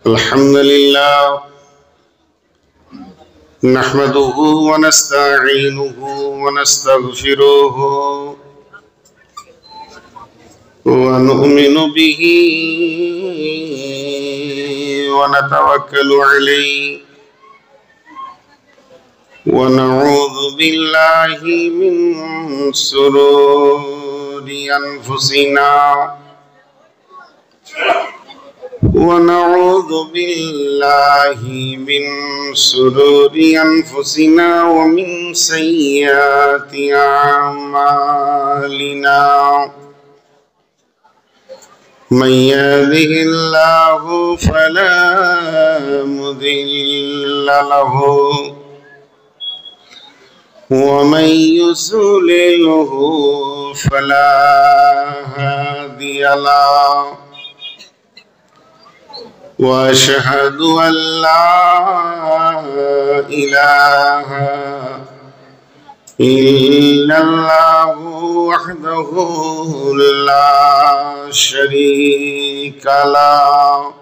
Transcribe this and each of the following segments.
الحمد لله نحمده ونستعينه ونستغفره ونؤمن به ونتوكل عليه ونعوذ بالله من شرور أنفسنا ونعوذ بالله من شرور أنفسنا ومن سيئات أعمالنا من يهده الله فلا مضل له ومن يضلله فلا هادي له وأشهد أن لا إله إلا الله وحده لا شريك له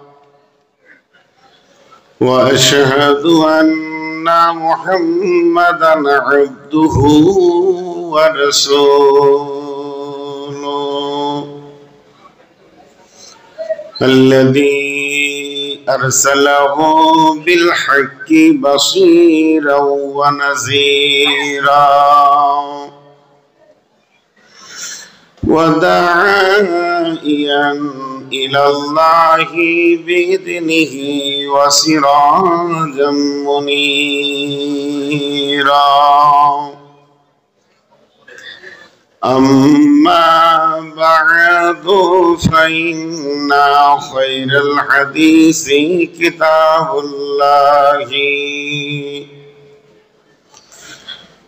وأشهد أن محمدا عبده ورسوله الذي أرسله بالحق بصيرا ونذيرا وداعيا إلى الله بإذنه وسراجا منيرا أما بعد فإن خير الحديث كتاب الله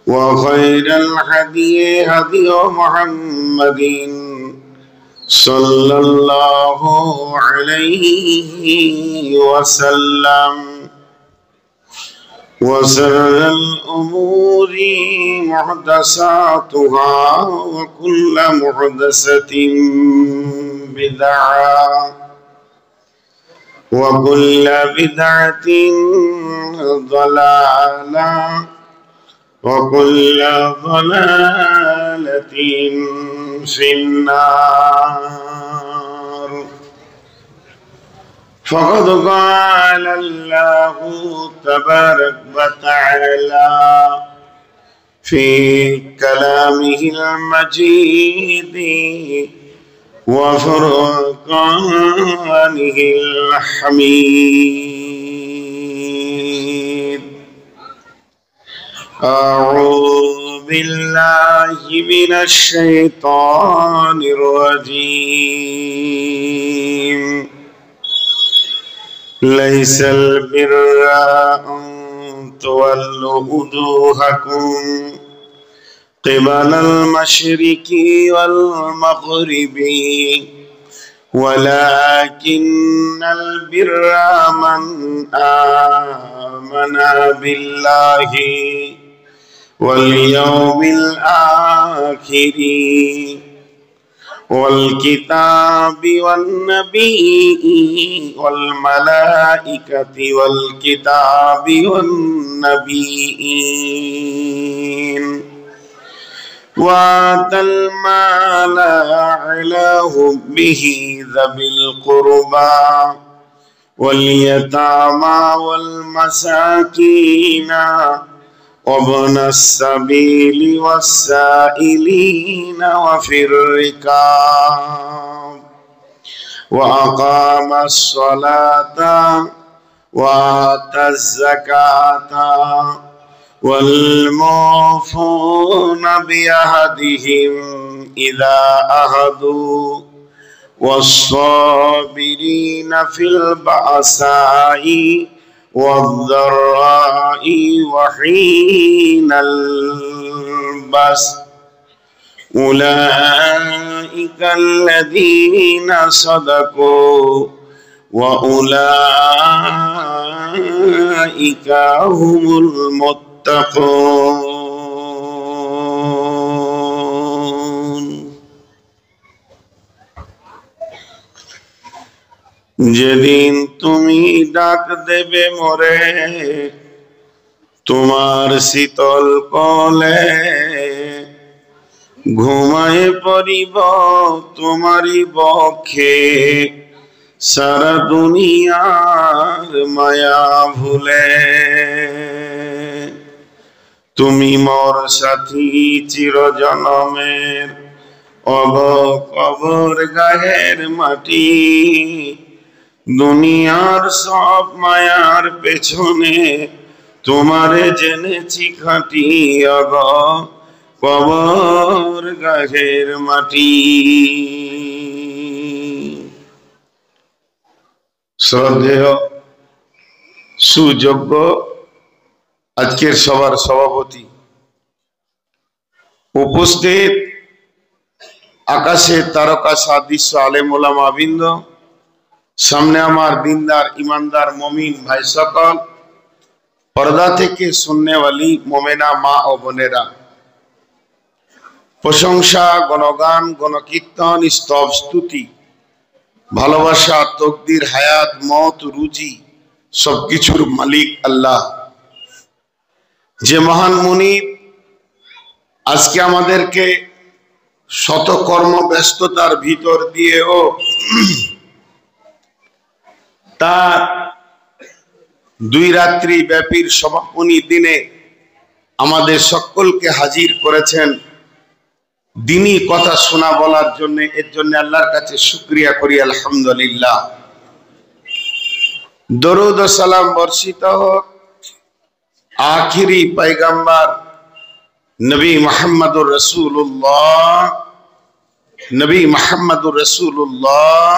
وخير الهدي هدي محمد صلى الله عليه وسلم وشر الأمور محدثاتها وكل محدثة بدعة وكل بدعة ضلالة وكل ضلالة في النار فقد قال الله تبارك وتعالى في كلامه المجيد وفرقانه الحميد أعوذ بالله من الشيطان الرجيم ليس البر أن تولوا وجوهكم قبل المشرق والمغرب ولكن البر من آمن بالله واليوم الآخر والكتاب والنبي والملائكة والكتاب والنبيين وآتى المال على حبه ذوي القربى واليتامى والمساكين وابن السبيل والسائلين وفي الركاب وأقام الصلاة وآتى الزكاة والموفون بعهدهم إذا عاهدوا والصابرين في البأساء والضراء وحين البأس أولئك الذين صدقوا وأولئك هم المتقون যেদিন তুমি ডাক দেবে মোরে তোমার শীতল কোলে, ঘুমায়ে পড়িব তোমারই বক্ষে সারা দুনিয়ার মায়া ভুলে। তুমি মোর সাথী চির জনমের, অব কবর গায়ের মাটি, দুনিয়ার সব মায়ার পেছনে তোমারে জেনেছি খাঁটি, অগ কবর গায়ের মাটি। শ্রদ্ধেয় সুযোগ্য আজকের সভার সভাপতি, উপস্থিত আকাশে তারকা সাদৃশ্য আলেম ওলামা বৃন্দ, সামনে আমার দিনদার ইমানদার মমিন ভাই সকল, পর্দা থেকে শুননেওয়ালি মোমেনা মা ও বোনেরা, প্রশংসা গণগান গণকীর্তন স্তব স্তুতি ভালোবাসা তকদির হায়াত মত রুজি সবকিছুর মালিক আল্লাহ, যে মহান মুনিব আজকে আমাদেরকে শত কর্ম ব্যস্ততার ভিতর দিয়েও তার 2 রাত্রি ব্যাপীর সমাপনী দিনে আমাদের সকলকে হাজির করেছেন দিনী কথা শোনা বলার জন্য। এর জন্য আল্লাহর কাছে শুকরিয়া করি আলহামদুলিল্লাহ। দরুদ ও সালাম বর্ষিত হোক আখিরি পয়গম্বর নবী মুহাম্মদুর রাসূলুল্লাহ, নবী মুহাম্মদুর রাসূলুল্লাহ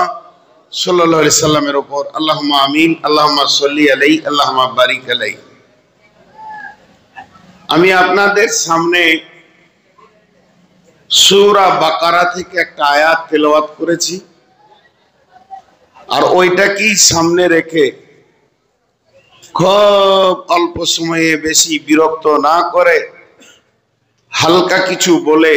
সাল্লাল্লাহু আলাইহি সাল্লামের উপর। আল্লাহুম্মা আমিন, আল্লাহুম্মা সাল্লি আলাইহি, আল্লাহুম্মা বারিক আলাইহি। আমি আপনাদের সামনে সূরা বাকারা থেকে একটা আয়াত তেলাওয়াত করেছি, আর ওইটাকেই সামনে রেখে খুব অল্প সময়ে বেশি বিরক্ত না করে হালকা কিছু বলে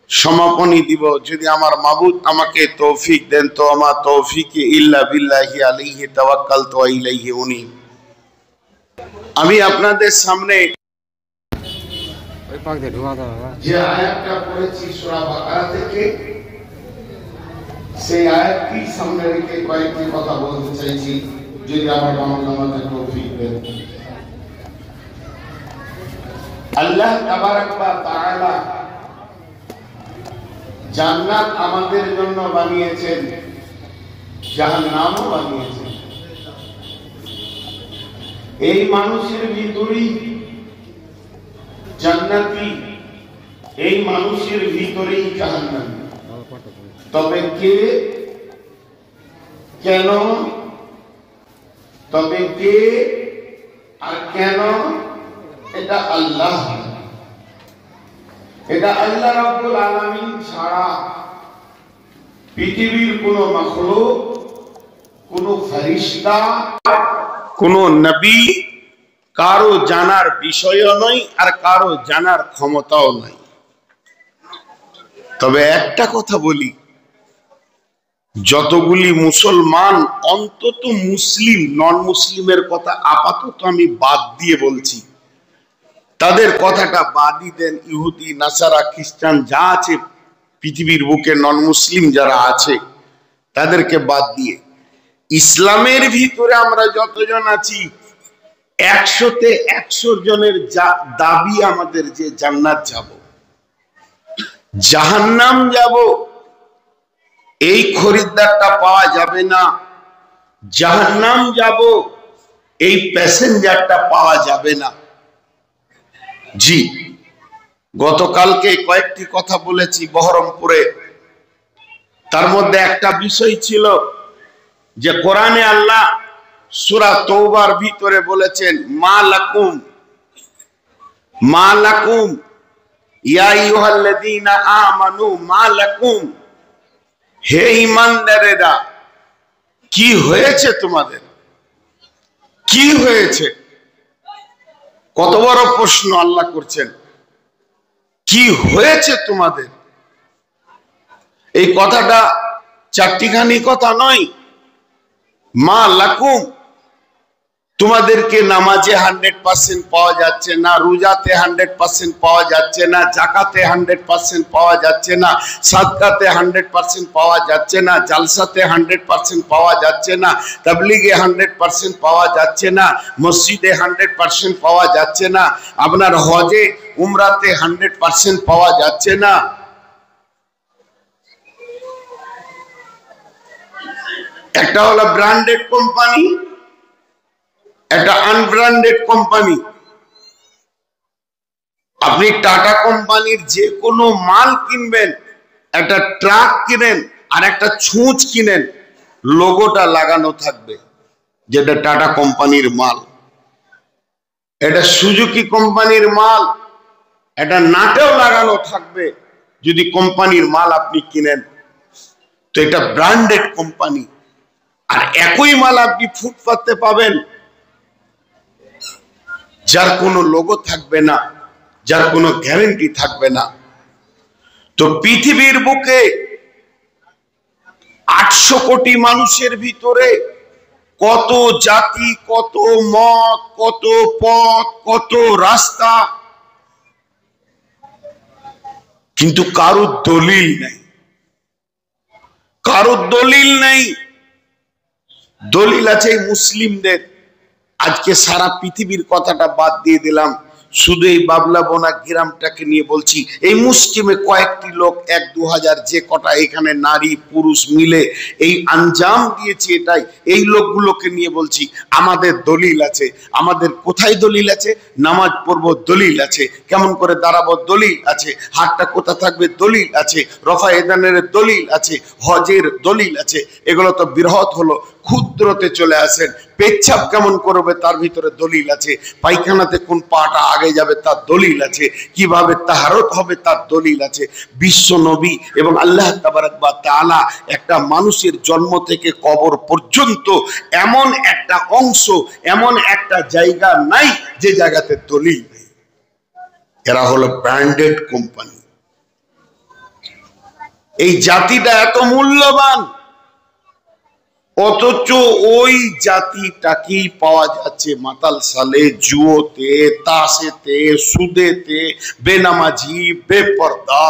সমাপনী দিব। যদি আমার মাবুদ আমাকে তৌফিক দেন তো আমার তৌফিকে ইল্লা বিল্লাহি আলাইহি তাওয়াক্কালতু ওয়া ইলাইহি উনীব। আমি আপনাদের সামনে যে আয়াতটা পড়েছি সূরা বাকারা থেকে, সেই আয়াতটি সামনে রেখে কয়েকটি কথা বলতে চাইছি, যদি আমার আমাদের তৌফিক দেন। আল্লাহ তাবারাক ওয়া তাআলা জান্নাত আমাদের জন্য বানিয়েছেন, জাহান্নামও বানিয়েছেন। এই মানুষের ভিতরেই জান্নাতি, এই মানুষের ভিতরেই জাহান্নামী। তবে কে, কেন, তবে কে আর কেন, এটা আল্লাহ, এটা আল্লাহ রাব্বুল আলামিন ছাড়া পৃথিবীর কোন মাখলুক, কোন ফেরেশতা, কোন নবী কারো জানার বিষয়ও নয়, আর কারো জানার ক্ষমতাও নাই। তবে একটা কথা বলি, যতগুলি মুসলমান, অন্তত মুসলিম, নন মুসলিমের কথা আপাতত আমি বাদ দিয়ে বলছি, তাদের কথাটা বাদই দেন, ইহুদি নাসারা খ্রিস্টান যা আছে পৃথিবীর বুকে নন মুসলিম যারা আছে তাদেরকে বাদ দিয়ে ইসলামের ভিতরে আমরা যতজন আছি 100-তে 100 জনের দাবি আমাদের যে জান্নাত যাব, জাহান্নাম যাব, এই খরিদ্দারটা পাওয়া যাবে না। জাহান্নাম যাব, এই প্যাসেঞ্জারটা পাওয়া যাবে না। জি, গতকালকে কয়েকটি কথা বলেছি বহরমপুরে, তার মধ্যে একটা বিষয় ছিল যে কোরআনে আল্লাহ সূরা তওবার ভিতরে বলেছেন মা লাকুম ইয়া আইয়ুহাল্লাযীনা আমানু মা লাকুম, হে ঈমানদারেরা কি হয়েছে তোমাদের, কি হয়েছে? কত বড় প্রশ্ন আল্লাহ করছেন, কি হয়েছে তোমাদের? এই কথাটা চারটিখানি কথা নয়, মা লাকুম, তোমাদেরকে নামাজে 100% পাওয়া যাচ্ছে না, রোজাতে 100% পাওয়া যাচ্ছে না, যাকাতে 100% পাওয়া যাচ্ছে না, সাদকাতে 100% পাওয়া যাচ্ছে না, জালসাতে 100% পাওয়া যাচ্ছে না, তাবলীগে 100% পাওয়া যাচ্ছে না, মসজিদে 100% পাওয়া যাচ্ছে না, আপনার হজে উমরাতে 100% পাওয়া যাচ্ছে না। একটা হলো ব্র্যান্ডেড কোম্পানি, একটা আনব্র্যান্ডেড কোম্পানি। আপনি টাটা কোম্পানির যে কোনো মাল কিনবেন, একটা ট্রাক কিনেন আর একটা ছুঁচ কিনেন, লোগোটা লাগানো থাকবে যেটা টাটা কোম্পানির মাল। এটা সুজুকি কোম্পানির মাল, এটা নাটেও লাগানো থাকবে যদি কোম্পানির মাল আপনি কিনেন, তো এটা ব্র্যান্ডেড কোম্পানি। আর একই মাল আপনি ফুটপাতে পাবেন যার কোনো লোগো থাকবে না, যার কোনো গ্যারান্টি থাকবে না। তো পৃথিবীর বুকে 800 কোটি মানুষের ভিতরে কত জাতি, কত মত, কত পথ, কত রাস্তা, কিন্তু কারোর দলিল নেই, কারোর দলিল নেই। দলিল আছে মুসলিমদের। আজকে সারা পৃথিবীর কথাটা বাদ দিয়ে দিলাম, শুধু এই বাবলা বোনা গ্রামটাকে নিয়ে বলছি। এই মুসলিমে কয়েকটি লোক 1-2 হাজার যে কটা এখানে নারী পুরুষ মিলে এই আঞ্জাম দিয়েছে, এটাই এই লোকগুলোকে নিয়ে বলছি। আমাদের দলিল আছে। আমাদের কোথায় দলিল আছে? নামাজ পড়বো দলিল আছে, কেমন করে দাঁড়াবো দলিল আছে, হাতটা কোথা থাকবে দলিল আছে, রফা এদানের দলিল আছে, হজের দলিল আছে। এগুলো তো বৃহৎ হলো, ক্ষুদ্রতে চলে আসেন। পেচ্ছাপ কেমন করবে তার ভিতরে দলিল আছে, পায়খানাতে কোন পাটা আগে যাবে তার দলিল আছে, কিভাবে তাহারত হবে তার দলিল আছে। বিশ্ব নবী এবং আল্লাহ তাবারক ওয়া তাআলা একটা মানুষের জন্ম থেকে কবর পর্যন্ত এমন একটা অংশ, এমন একটা জায়গা নাই যে জায়গাতে দলিল নেই। এরা হলো ব্র্যান্ডেড কোম্পানি। এই জাতিটা এত মূল্যবান, অথচ ওই জাতিটাকেই পাওয়া যাচ্ছে মাতাল সালে, জুয়োতে, তাসেতে, সুদেতে, বেনামাজি, বেপরদা।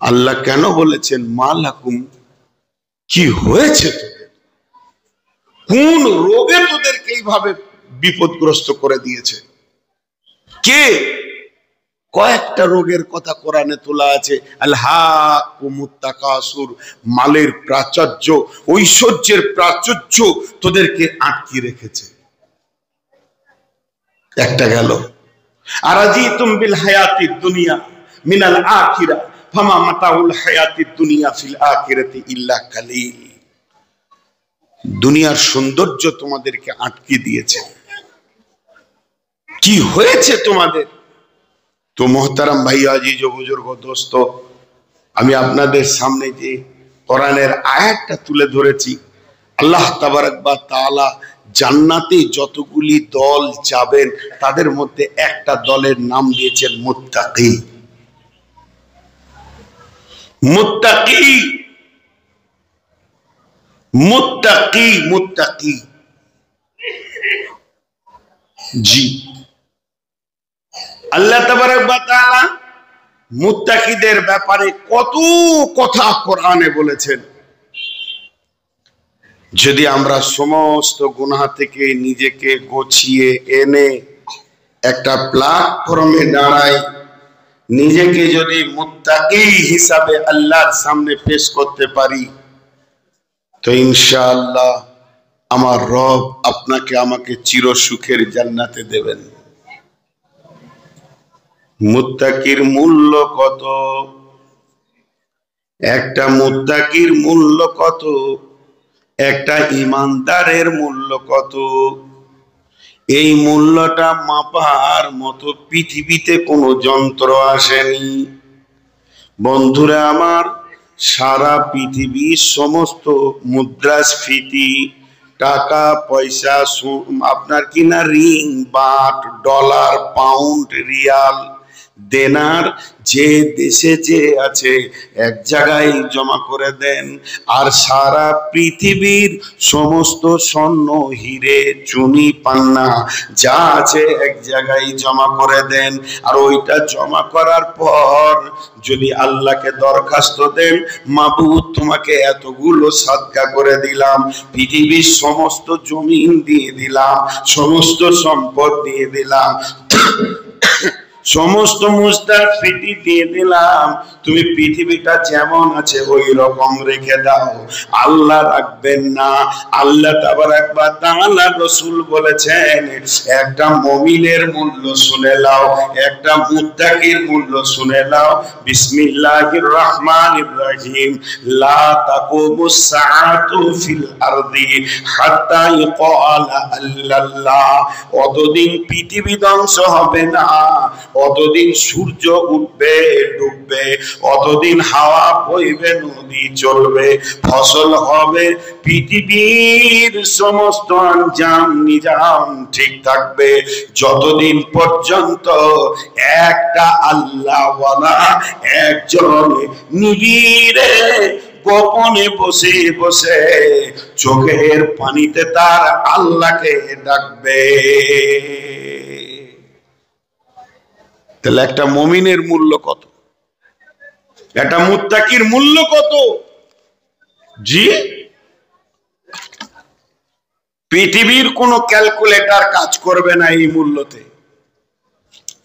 আল্লাহ কেন বলেছেন মা লাকুম, কি হয়েছে তোদের, কোন রোগে তোদেরকে এইভাবে বিপদগ্রস্ত করে দিয়েছে? কে? কয়েকটা রোগের কথা কোরআনে তোলা আছে। আলহাকুমুত তাকাসুর, মালের প্রাচুর্য, ঐশ্বর্যের প্রাচুর্য তোদেরকে আটকে রেখেছে। একটা গেল। আরাজিতুম বিল হায়াতিদ দুনিয়া মিনাল আখিরা ফামা মাতাউল হায়াতিদ দুনিয়া ফিল আখিরাতি ইল্লা কালিল। দুনিয়ার সৌন্দর্য তোমাদেরকে আটকে দিয়েছে। কি হয়েছে তোমাদের? তো মোহতারাম ভাইয়া, আজিজ ও বুজুর্গ দোস্ত, আমি আপনাদের সামনে যে কোরআনের আয়াতটা তুলে ধরেছি, আল্লাহ তাবারক ওয়া তাআলা জান্নাতে যতগুলি দল যাবেন তাদের মধ্যে একটা দলের নাম দিয়েছেন মুত্তাকি। মুত্তাকি, মুত্তাকি, মুত্তাকি। জি, আল্লাহ তাবারক ওয়া তাআলা মুত্তাকিদের ব্যাপারে কত কথা কোরআনে বলেছেন। যদি আমরা সমস্ত গুনাহ থেকে নিজেকে গুছিয়ে এনে একটা প্ল্যাটফর্মে দাঁড়াই, নিজেকে যদি মুত্তাকি হিসাবে আল্লাহর সামনে পেশ করতে পারি, তো ইনশাআল্লাহ আমার রব আপনাকে আমাকে চির সুখের জান্নাতে দেবেন। মুত্তাকির মূল্য কত? একটা মুত্তাকির মূল্য কত? একটা ইমানদারের মূল্য কত? এই মূল্যটা মাপার মতো পৃথিবীতে কোনো যন্ত্র আসেনি। বন্ধুরা আমার, সারা পৃথিবীর সমস্ত মুদ্রাস্ফীতি, টাকা পয়সা, আপনার কিনা ring, but, dollar, pound, Real, দেনার যে দেশে যে আছে এক জায়গায় জমা করে দেন, আর সারা পৃথিবীর সমস্ত স্বর্ণ হিরে চুনি পান্না যা আছে এক জায়গায় জমা করে দেন। আর ওইটা জমা করার পর যদি আল্লাহকে দরখাস্ত দেন, মাবুদ তোমাকে এতগুলো সাদকা করে দিলাম, পৃথিবীর সমস্ত জমিন দিয়ে দিলাম, সমস্ত সম্পদ দিয়ে দিলাম, সমস্ত মুস্তাফিদি দিয়ে দিলাম, তুমি পৃথিবীটা যেমন আছে ওই রকম রেখে দাও। আল্লাহ রাখবেন না। আল্লাহ তাবারাক ওয়া তাআলা রাসূল বলেছেন, একটা মুমিনের মূল্য শুনে নাও, একটা মুত্তাকির মূল্য শুনে নাও। বিসমিল্লাহির রহমানির রহিম। লা তাকুমুস সাআতু ফিল আরদি হাত্তা ইকালা আল্লাল্লাহ। অতদিন পৃথিবী ধ্বংস হবে না, অতদিন সূর্য উঠবে ডুববে, অতদিন হাওয়া বইবে, নদী চলবে, ফসল হবে, পৃথিবীর সমস্ত আঞ্জাম নিজাম ঠিক থাকবে, যতদিন পর্যন্ত একটা আল্লাহওয়ালা একজন নিবিড়ে গোপনে বসে বসে চোখের পানিতে তার আল্লাহকে ডাকবে। তাহলে একটা মুমিনের মূল্য কত, একটা মুত্তাকির মূল্য কত? জি, পৃথিবীর কোন ক্যালকুলেটর কাজ করবে না এই মূল্যতে,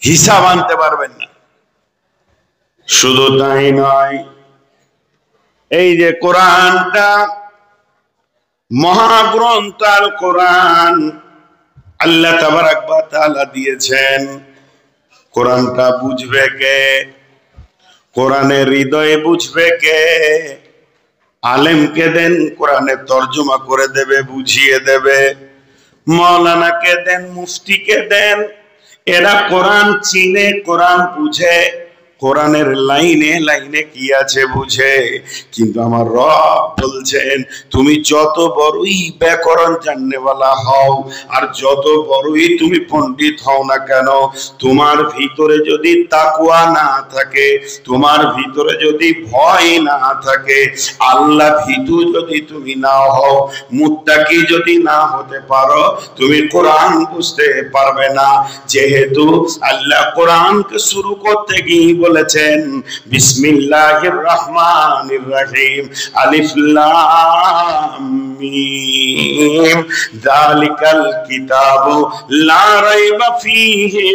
হিসাব আনতে পারবেন না। শুধু তাই নয়, এই যে কোরআনটা মহাগ্রন্থ আল কোরআন আল্লাহ তাবারাক ওয়া তাআলা দিয়েছেন, কোরআনটা বুঝবে কে? কোরআনের হৃদয়ে বুঝবে কে? আলেমকে দেন, কোরআনের তর্জমা করে দেবে, বুঝিয়ে দেবে। মাওলানাকে দেন, মুফতিকে দেন, এরা কোরআন চিনে, কোরআন বুঝে, কোরআনের লাইনে লাইনে কি আছে বুঝে। কিন্তু আমার রব বলছেন, তুমি যত বড়ই ব্যাকরণ জাননেওয়ালা হও আর যত বড়ই তুমি পণ্ডিত হও না কেন, তোমার ভিতরে যদি তাকওয়া না থাকে, তোমার ভিতরে যদি ভয় না থাকে, আল্লাহ ভীতু যদি তুমি না হও, মুত্তাকি যদি না হতে পারো, তুমি কোরআন বুঝতে পারবে না। যেহেতু আল্লাহ কোরআনকে শুরু করতে গিয়ে বলেছেন বিসমিল্লাহির রহমানির রহিম, আলিফ লাম মিম, যালিকাল কিতাবু লা রাইবা ফীহি,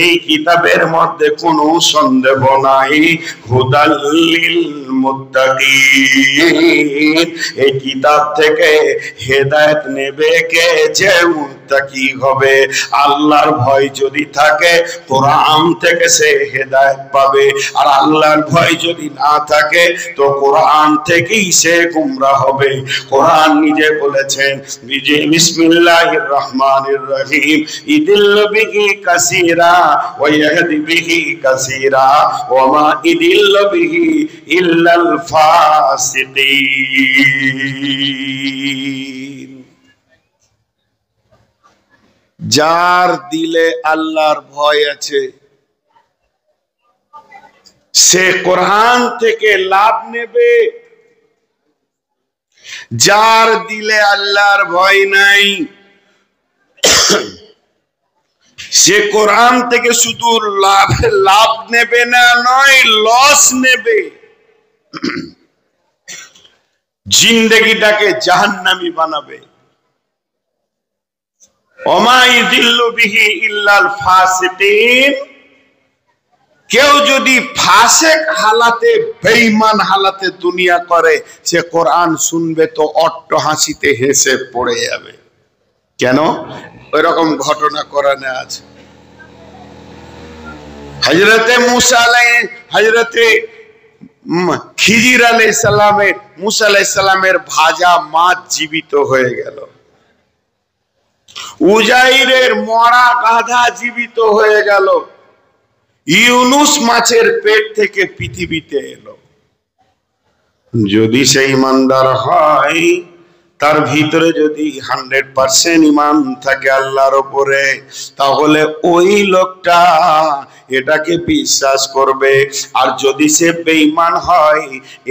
এই কিতাবের মধ্যে কোনো সন্দেহ নাই, হুদাল লিল মুত্তাকিন, এই কিতাব থেকে হেদায়েত নেবে কে? যে মুত্তাকি হবে। আল্লাহর ভয় যদি থাকে, কোরআন থেকে সে হেদায়েত পাবে, আর আল্লাহর ভয় যদি না থাকে তো কোরআন থেকেই সে গুমরাহ হবে। কোরআন নিজে বলেছেন, বিসমিল্লাহির রহমানির রহিম, ইদিল্লু বিহি কাসীরা ওয়া ইয়াহদি বিহি কাসীরা ওয়া মা ইদিল্লু বিহি ইল্লাল ফাসিকিন। যার দিলে আল্লাহর ভয় আছে সে কোরআন থেকে লাভ নেবে, যার দিলে আল্লাহর ভয় নাই সে কোরআন থেকে শুধু লাভ নেবে না, নয় লস নেবে, জিন্দেগিটাকে জাহান্নামী বানাবে। ওমা ইযিল্লু বিহি ইল্লাল ফাসিকিন, কেউ যদি ফাসেক হালাতে, বেঈমান হালাতে দুনিয়া করে, সে কোরআন শুনবে তো অট্ট হাসিতে হেসে পড়ে যাবে। কেন? ওইরকম ঘটনা কোরআনে আছে। হযরতে মুসা হযরতে খিজির আলাইহিস সালামের, মুসা আলাইহিস সালামের ভাজা মাছ জীবিত হয়ে গেল, উজাইরের মরা গাধা জীবিত হয়ে গেল, ইউনুস মাছের পেট থেকে পৃথিবীতে এলো। যদি সে ইমানদার হয়, তার ভিতরে যদি 100% ইমান থাকে আল্লাহর উপরে, তাহলে ওই লোকটা এটাকে বিশ্বাস করবে। আর যদি সে বেঈমান হয়,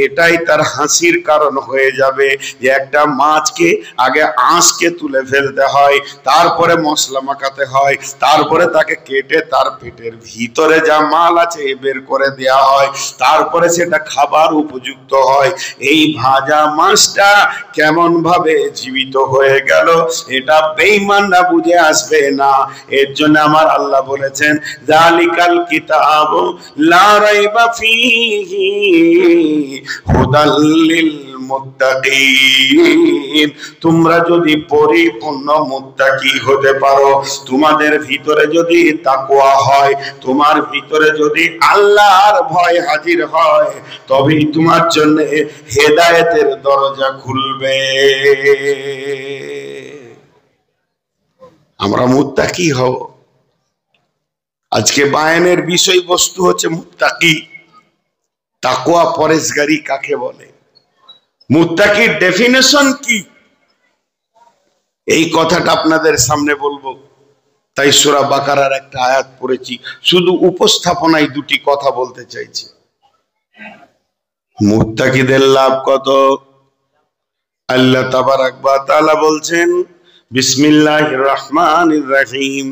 এটাই তার হাসির কারণ হয়ে যাবে যে একটা মাছকে আগে আঁশকে তুলে ফেলতে হয়, তারপরে মশলা মাখাতে হয়, তারপরে তাকে কেটে তার পেটের ভিতরে যা মাল আছে বের করে দেয়া হয়, তারপরে সেটা খাবার উপযুক্ত হয়। এই ভাজা মাছটা কেমন ভাবে জীবিত হয়ে গেল, এটা বেঈমানরা বুঝে আসবে না। এর জন্য আমার আল্লাহ বলেছেন, যালিকাল কিতাবু লা রাইবা ফীহি হুদাল লিল মুত্তাকিন। তোমরা যদি পরিপূর্ণ মুত্তাকি হতে পারো, তোমাদের ভিতরে যদি তাকওয়া হয়, তোমার ভিতরে যদি আল্লাহর ভয় হাজির হয়, তবেই তোমার জন্য হেদায়েতের দরজা খুলবে। আমরা মুত্তাকি হব। আজকে বায়ানের বিষয়বস্তু হচ্ছে মুত্তাকি। তাকওয়া পরেশগারি কাকে বলে, মুত্তাকির ডেফিনেশন কি, এই কথাটা আপনাদের সামনে বলবো। তাই সূরা বাকারার একটা আয়াত পড়েছি, শুধু উপস্থাপনায় দুটি কথা বলতে চাইছি। মুত্তাকিদের লাভ কত? আল্লাহ তাবারাক ওয়া তাআলা বলছেন, বিসমিল্লাহির রহমানির রহিম,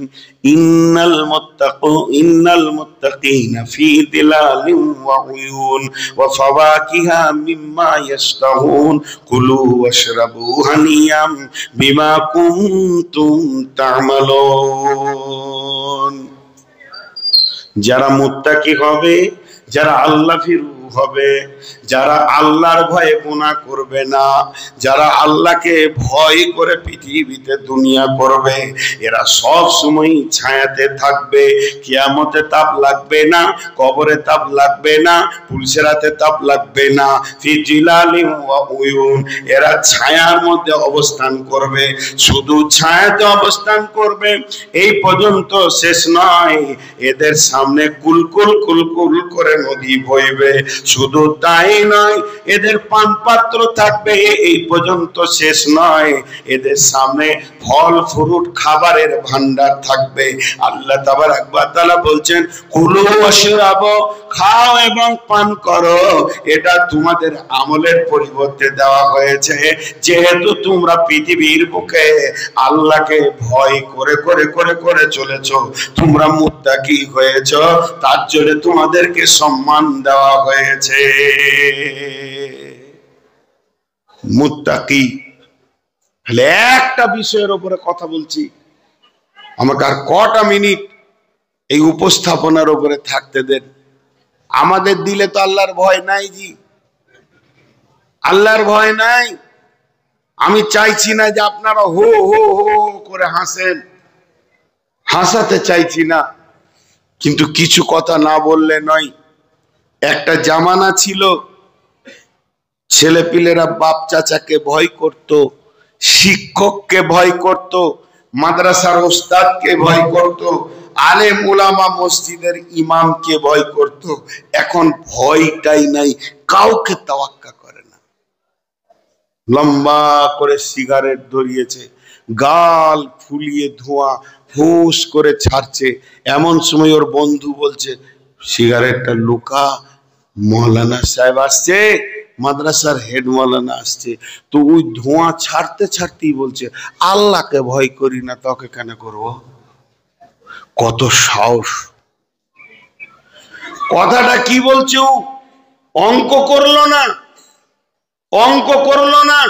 ইন্নাল মুত্তাকিনা ফি দিলালিন ওয়া উয়ুন ওয়া ফাওয়াকিহা মিম্মা ইয়াশতাহুন কুলু ওয়াশরাবু হানিয়াম বিমা কুনতুম তা'মালুন। যারা মুত্তাকি হবে, যারা আল্লাহ ফিরু হবে, যারা আল্লাহর ভয়ে গুনাহ করবে না, যারা আল্লাহকে ভয় করে পৃথিবীতে দুনিয়া করবে, এরা সব সময় ছায়াতে থাকবে। কিয়ামতে তাপ লাগবে না, কবরে তাপ লাগবে না, পুলসেরাতে তাপ লাগবে না। ফি জিলালিন ওয়া উয়ুন, এরা ছায়ার মধ্যে অবস্থান করবে। শুধু ছায়াতে অবস্থান করবে এই পর্যন্ত শেষ নয়, এদের সামনে কুলকুল কুলকুল করে নদী বইবে। শুধু তাই নয়, এদের পান পাত্র থাকবে এই পর্যন্ত শেষ নয়, এদের সামনে ফল ফ্রুট খাবারের ভান্ডার থাকবে। আল্লাহ তাবারাক ওয়া তাআলা বলছেন, কুলু ওয়াশরাবু, খাও এবং পান করো। এটা তোমাদের আমলের পরিবর্তে দেওয়া হয়েছে, যেহেতু তোমরা পৃথিবীর বুকে আল্লাহকে ভয় করে করে করে করে চলেছো, তোমরা মুত্তাকি হয়েছো, তার জন্য তোমাদেরকে সম্মান দেওয়া হয়েছে। মুত্তাকি। তাহলে একটা বিষয়ের উপরে কথা বলছি, আমাকে আর কটা মিনিট এই উপস্থাপনার উপরে থাকতে দেন। আমাদের দিলে তো আল্লাহর ভয় নাই জি, আল্লাহর ভয় নাই। আমি চাইছি না যে আপনারা হো হো হো করে হাসেন, হাসাতে চাইছি না, কিন্তু কিছু কথা না বললে নয়। একটা জামানা ছিল, ছেলেপিলেরা বাপ চাচাকে ভয় করত, শিক্ষককে ভয় করত, মাদ্রাসার ওস্তাদকে ভয় করত, আলেম উলামা মসজিদের ইমামকে ভয় করত। এখন ভয়টাই নাই, কাউকে তাওয়াক্কা করে না। লম্বা করে সিগারেট ধরিয়েছে, গাল ফুলিয়ে ধোঁয়া ফুস করে ছাড়ছে। এমন সময় ওর বন্ধু বলছে, সিগারেটটা লুকা, মৌলানা সাহেব আসছে, মাদ্রাসার হেড মৌলানা আসছে। তো ওই ধোঁয়া ছাড়তে ছাড়তেই বলছে, আল্লাহকে ভয় করি না, তোকে কেন করব? কত সাহস! কথাটা কি বলছে? অঙ্ক করলো না, অঙ্ক করলো না।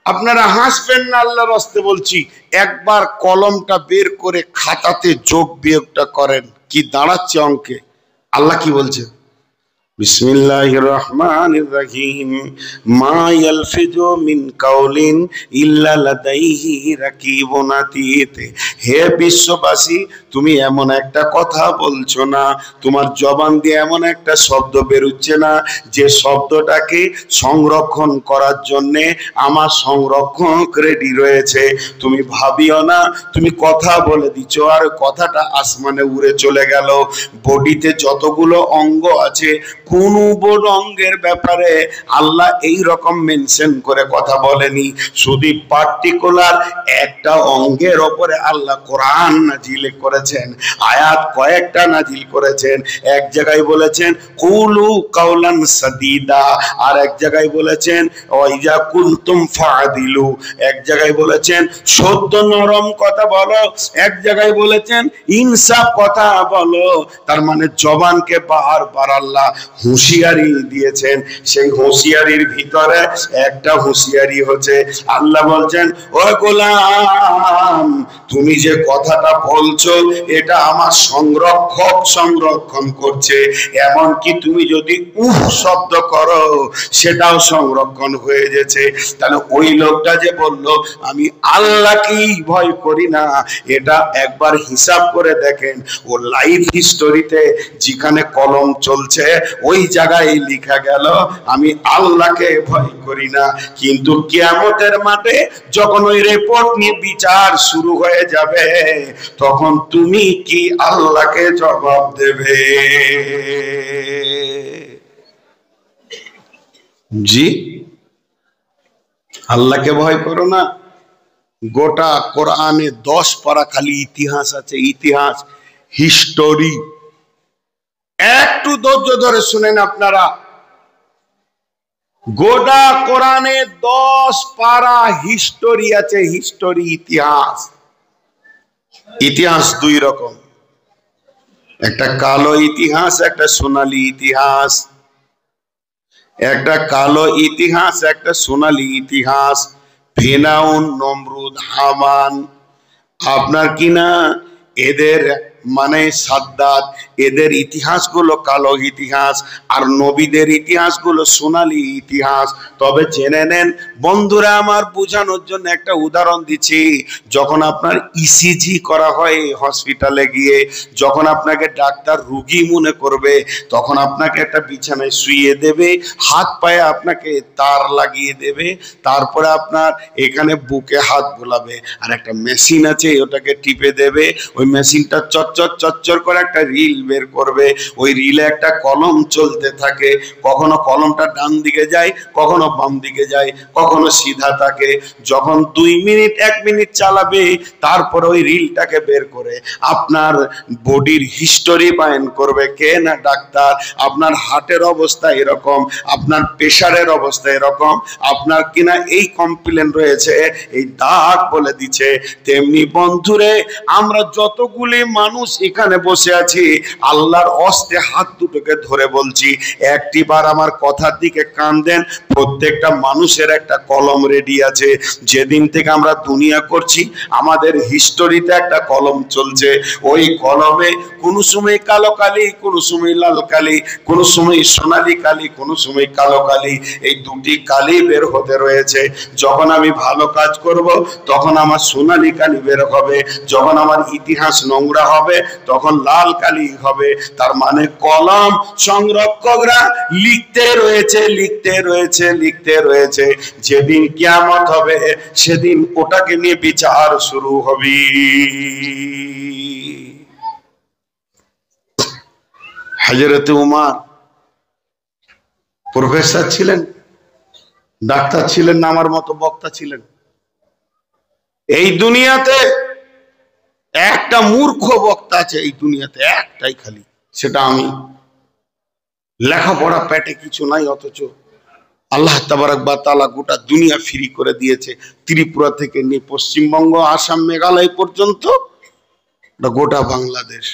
আপনারা হাসবেন না, আল্লাহর রাস্তে বলছি। একবার কলমটা বের করে খাতাতে যোগ বিয়োগটা করেন, কি দাঁড়াচ্ছে অঙ্কে। আল্লাহ কি বলছে? বিসমিল্লাহির রহমানির রহিম, মা ইয়ালফিজু মিন কাউলিন ইল্লা লাদাইহি রাকিবুন আতীদ। হে বিশ্ববাসী, তুমি এমন একটা কথা বলছো না, তোমার জবান দিয়ে এমন একটা শব্দ বেরোচ্ছে না যে শব্দটাকে সংরক্ষণ করার জন্য আমার সংরক্ষক রেডি রয়েছে। তুমি ভাবিও না তুমি কথা বলে দিচ্ছ আর কথাটা আসমানে উড়ে চলে গেল। বডিতে যতগুলো অঙ্গ আছে কোন বড় অঙ্গের ব্যাপারে আল্লাহ এই রকম মেনশন করে কথা বলেনি। শুধু পার্টিকুলার একটা অঙ্গের ওপরে আল্লাহ কোরআন নাজিল করেছেন, আয়াত কয়েকটা নাজিল করেছেন। এক জায়গায় বলেছেন কুলু কাওলান সাদীদা, আর এক জায়গায় বলেছেন ওয়াইজা কুনতুম ফাদিলু, এক জায়গায় বলেছেন সত্য নরম কথা বলো, এক জায়গায় বলেছেন ইনসাফ কথা বলো। তার মানে জবানকে বারবার আল্লাহ হুঁশিয়ারি দিয়েছেন। সেই হুঁশিয়ারির ভিতরে একটা হুঁশিয়ারি হচ্ছে আল্লাহ বলছেন ও গোলাম, তুমি যে কথাটা বলছো এটা আমার সংরক্ষণ করছে, এমনকি তুমি যদি উফ শব্দ করো সেটাও সংরক্ষণ হয়ে গেছে। তাহলে ওই লোকটা যে বলল আমি আল্লাহকেই ভয় করি না, এটা একবার হিসাব করে দেখেন ও লাইফ হিস্টোরিতে যেখানে কলম চলছে ওই জায়গায় লেখা গেল আমি আল্লাহকে ভয় করি না। কিন্তু কিয়ামতের মাঠে যখন ওই রিপোর্ট নিয়ে বিচার শুরু হয়ে যাবে তখন তুমি কি আল্লাহকে জবাব দেবে? জি, আল্লাহকে ভয় করো না। গোটা কোরআনে 10 পারা খালি ইতিহাস আছে, ইতিহাস, হিস্টোরি। একটু ধৈর্য ধরে শুনেন আপনারা, গোটা কোরআনে 10 পারা হিস্টোরি আছে, হিস্টোরি, ইতিহাস। ইতিহাস দুই রকম, একটা কালো ইতিহাস, একটা সোনালী ইতিহাস। একটা কালো ইতিহাস, একটা সোনালী ইতিহাস। ফিরআউন, নমরুদ, হামান, আপনার কিনা এদের মানে সাদ্দাত, এদের ইতিহাসগুলো কালো ইতিহাস, আর নবীদের ইতিহাসগুলো সোনালী ইতিহাস। তবে জেনে নেন বন্ধুরা আমার, বোঝানোর জন্য একটা উদাহরণ দিচ্ছি। যখন আপনার ইসিজি করা হয় হসপিটালে গিয়ে, যখন আপনাকে ডাক্তার রোগী মনে করবে তখন আপনাকে একটা বিছানায় শুইয়ে দেবে, হাত পায়ে আপনাকে তার লাগিয়ে দেবে, তারপরে আপনার এখানে বুকে হাত বোলাবে, আর একটা মেশিন আছে ওটাকে টিপে দেবে। ওই মেশিনটা চচ্চর করে একটা রিল বের করবে, ওই রিলে একটা কলম চলতে থাকে, কখনো কলমটা ডান দিকে যায়, কখনো বাম দিকে যায়, কখনো সিধা থাকে। যখন 2 মিনিট 1 মিনিট চালাবে তারপর ওই রিলটাকে বের করে আপনার বডির হিস্টোরি বাইন করবে কে না ডাক্তার। আপনার হার্টের অবস্থা এরকম, আপনার প্রেশারের অবস্থা এরকম, আপনার কিনা এই কমপ্লেন রয়েছে, এই দাগ বলে দিচ্ছে। তেমনি বন্ধুরে আমরা যতগুলি মানুষ এখানে বসে আছি আল্লাহর অস্তে হাত দুটোকে ধরে বলছি একটিবার আমার কথার দিকে কান দেন। প্রত্যেকটা মানুষের একটা কলম রেডি আছে। যেদিন থেকে আমরা দুনিয়া করছি আমাদের হিস্টোরিতে একটা কলম চলছে। ওই কলমে কোনো সময় কালো কালি, কোনো সময় লাল কালি, কোনো সময় সোনালী কালি, কোনো সময় কালো কালি, এই দুটি কালি বের হতে রয়েছে। যখন আমি ভালো কাজ করব তখন আমার সোনালী কালি বের হবে, যখন আমার ইতিহাস নোংরা হবে তখন লাল কালি হবে। তার মানে কলম সংরক্ষকরা লিখতে রয়েছে, লিখতে রয়েছে, লিখতে রয়েছে। যেদিন কিয়ামত হবে সেদিন ওটাকে নিয়ে বিচার শুরু হবে। হযরত উমর প্রফেসর ছিলেন, ডাক্তার ছিলেন না, আমার মতো বক্তা ছিলেন। এই দুনিয়াতে একটা মূর্খ বক্তা আছে, এই দুনিয়াতে একটাই খালি, সেটা আমি। লেখাপড়া পেটে কিছু নাই, অথচ আল্লাহ তাবারক ওয়া তাআলা গোটা দুনিয়া ফ্রি করে দিয়েছে। ত্রিপুরা থেকে নিয়ে পশ্চিমবঙ্গ, আসাম, মেঘালয় পর্যন্ত গোটা বাংলাদেশ।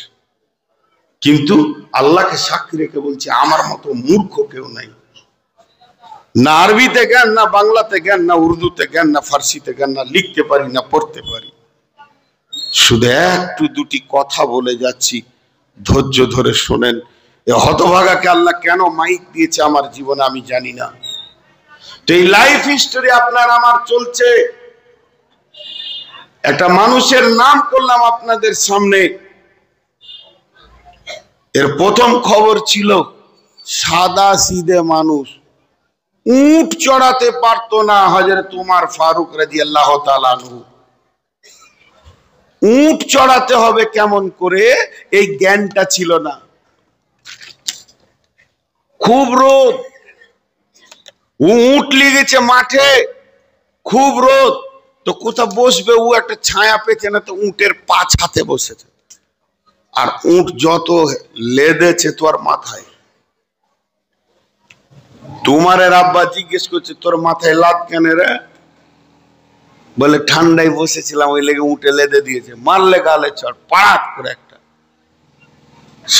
কিন্তু আল্লাহকে সাক্ষী রেখে বলছি আমার মতো মূর্খ কেউ নাই। না আরবিতে জ্ঞান, না বাংলাতে জ্ঞান, না উর্দুতে জ্ঞান, না ফার্সিতে জ্ঞান, না লিখতে পারি না পড়তে পারি। শুধু একটু দুটি কথা বলে যাচ্ছি, ধৈর্য ধরে শোনেন। এ হতভাগাকে আল্লাহ কেন মাইক দিয়েছে আমার জীবনে আমি জানি না। তো এই লাইফ হিস্টোরি আপনার আমার চলছে। একটা মানুষের নাম করলাম আপনাদের সামনে। এর প্রথম খবর ছিল সাদা সিধে মানুষ, উট চড়াতে পারতো না হযরত উমর ফারুক রাদিয়াল্লাহু তাআলা আনহু। উট চড়াতে হবে কেমন করে এই জ্ঞানটা ছিল না। খুব রোদ, উট লেগেছে মাঠে, খুব রোদ, তো কোথাও বসবে, ও একটা ছায়া পেয়েছে না, তো উটের পাছাতে বসেছে। আর উট যত লেদেছে তোর মাথায়। তোমার আব্বা জিজ্ঞেস করছে তোর মাথায় লাদ কেন রে? বলে ঠান্ডায় বসেছিলাম, ওই লেগে উঠে লেদে দিয়েছে। মারলে গালে চড়, পাড়াত করে একটা